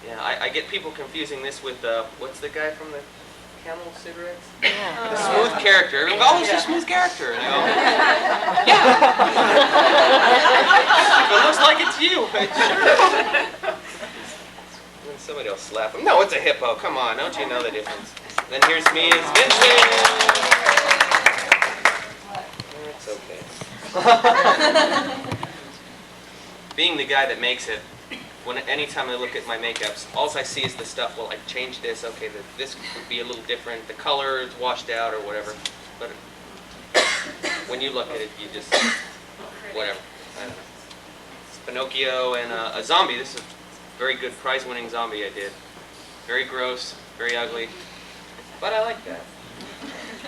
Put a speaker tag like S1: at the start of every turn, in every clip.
S1: Yeah, I get people confusing this with, what's the guy from the Camel cigarettes?
S2: Yeah.
S1: The smooth character. Everyone goes, oh, it's a smooth character. And I go, yeah. If it looks like it's you, sure. Then somebody else slap him. No, it's a hippo. Come on, don't you know the difference? Then here's me as Vincent. It's okay. Being the guy that makes it, anytime I look at my makeups, all I see is the stuff, well, I changed this, okay, this would be a little different, the color is washed out or whatever, but when you look at it, you just, whatever, I don't know. It's Pinocchio and a zombie. This is a very good prize-winning zombie I did. Very gross, very ugly, but I like that.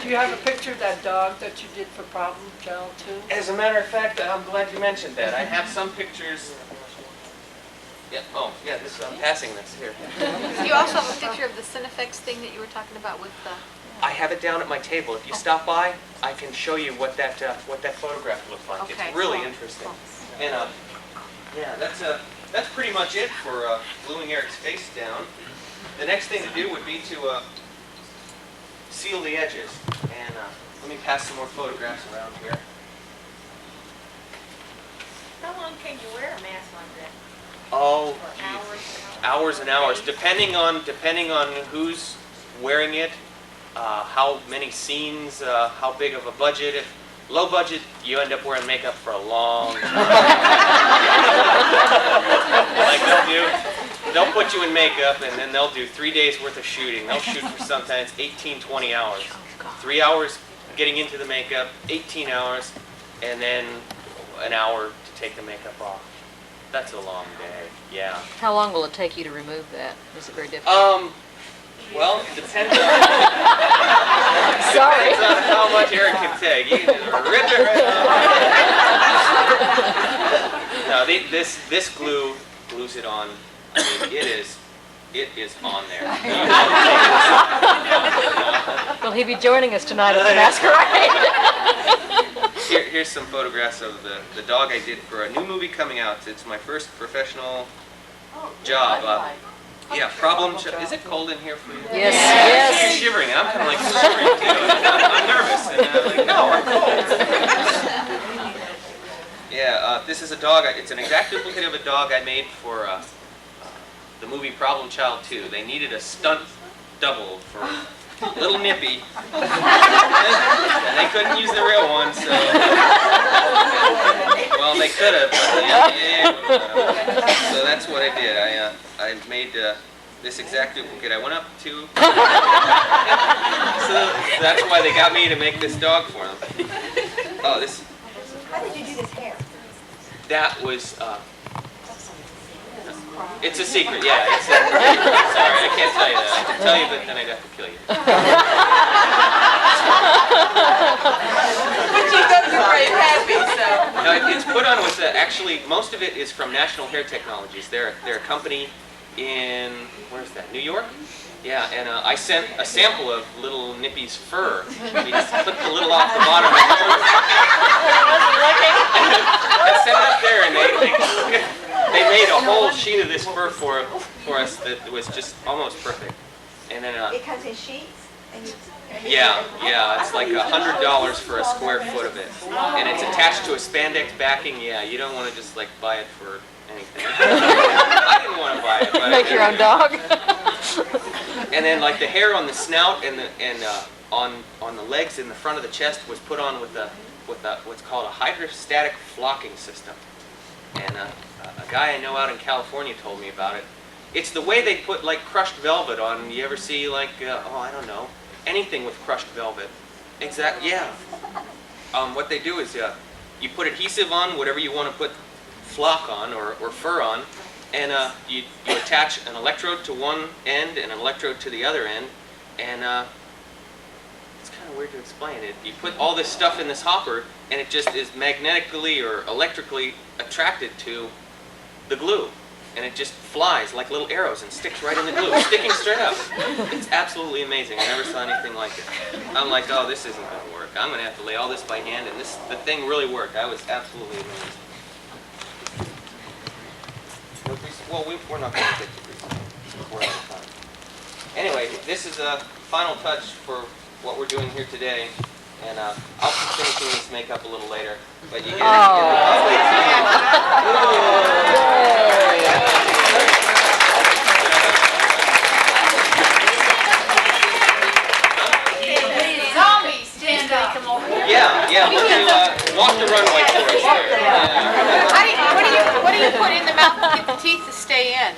S3: Do you have a picture of that dog that you did for Problem Child too?
S1: As a matter of fact, I'm glad you mentioned that. I have some pictures. Yeah. Oh, yeah. I'm passing this here.
S2: You also have a picture of the Cinefix thing that you were talking about with the...
S1: I have it down at my table. If you stop by, I can show you what that photograph looks like.
S2: Okay,
S1: It's really
S2: cool.
S1: interesting.
S2: Cool.
S1: And yeah, that's pretty much it for gluing Eric's face down. The next thing to do would be to seal the edges. And let me pass some more photographs around here.
S4: How long can you wear a mask like that?
S1: Oh,
S4: For hours?
S1: hours and hours, depending on who's wearing it, how many scenes, how big of a budget. If low budget, you end up wearing makeup for a long time. Like they'll put you in makeup and then they'll do 3 days worth of shooting. They'll shoot for sometimes 18, 20 hours. 3 hours getting into the makeup, 18 hours, and then an hour to take the makeup off. That's a long day, yeah.
S5: How long will it take you to remove that? Is it very difficult?
S1: Well, it depends on,
S5: Sorry.
S1: depends on how much Eric can take. You can just rip it right off. No, this glue glues it on. I mean, it is on there.
S5: Will he be joining us tonight at the masquerade?
S1: Here's some photographs of the dog I did for a new movie coming out. It's my first professional job. Yeah, Problem Child. Is it cold in here for you?
S5: Yes,
S1: You're
S5: yes.
S1: shivering. I'm kind of like shivering too. I'm nervous. And I'm like, no, I'm cold. Yeah, this is a dog. It's an exact duplicate of a dog I made for the movie Problem Child 2. They needed a stunt double for little Nippy. And they couldn't use the real one, so... Well, they could have, but yeah. So that's what I did. I made this exact duplicate. I went up to... So that's why they got me to make this dog for them. Oh, this...
S4: How did you do this hair?
S1: That was... It's a secret, yeah. Sorry, I can't tell you that. I could tell you, but then I'd have to kill you.
S4: But you're very happy, so.
S1: No, it's put on with actually, most of it is from National Hair Technologies. They're a company in, where's that, New York? Yeah, and I sent a sample of little Nippy's fur. We just clipped a little off the bottom. I sent it up there, and they made a whole sheet of this fur for us that was just almost perfect. And then
S4: It comes in sheets? And you,
S1: yeah, it's like $100 for a square foot of it, and it's attached to a spandex backing. Yeah, you don't want to just like buy it for anything. I didn't want to buy it, but
S5: Make your own dog?
S1: And then like the hair on the snout and on the legs in the front of the chest was put on with what's called a hydrostatic flocking system. And a guy I know out in California told me about it. It's the way they put like crushed velvet on. You ever see like I don't know, anything with crushed velvet? Yeah. What they do is you put adhesive on whatever you want to put flock on or fur on, and you attach an electrode to one end and an electrode to the other end, and it's kind of weird to explain it. You put all this stuff in this hopper, and it just is magnetically or electrically attracted to the glue, and it just flies like little arrows and sticks right in the glue, sticking straight up. It's absolutely amazing. I never saw anything like it. I'm like, oh, this isn't going to work. I'm going to have to lay all this by hand, and the thing really worked. I was absolutely amazed. Well, we're not going to take the grease. this is a final touch for what we're doing here today, and I'll be finishing this makeup a little later. But you get a lovely
S2: Zombie, stand up.
S1: Yeah, why don't you walk the runway for us there?
S6: What do you put in the mouth to get the teeth to stay in?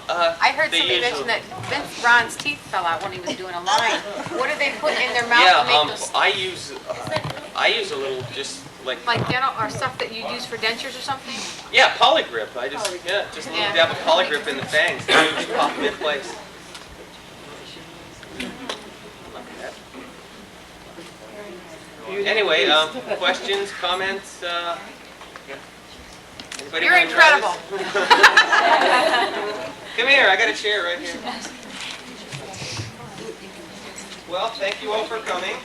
S6: I heard
S1: They
S6: somebody mention
S1: usually-
S6: that Ron's teeth fell out when he was doing a line. What do they put in their mouth
S1: Yeah,
S6: to make those,
S1: I use a little just like
S6: dental or stuff that you use for dentures or something?
S1: yeah, polygrip. I just just a little
S6: Yeah.
S1: dab of polygrip in the fangs to pop them in place. Anyway, questions, comments? Anybody
S6: You're
S1: wanna try
S6: incredible.
S1: this? Come here, I got a chair right here. Well, thank you all for coming.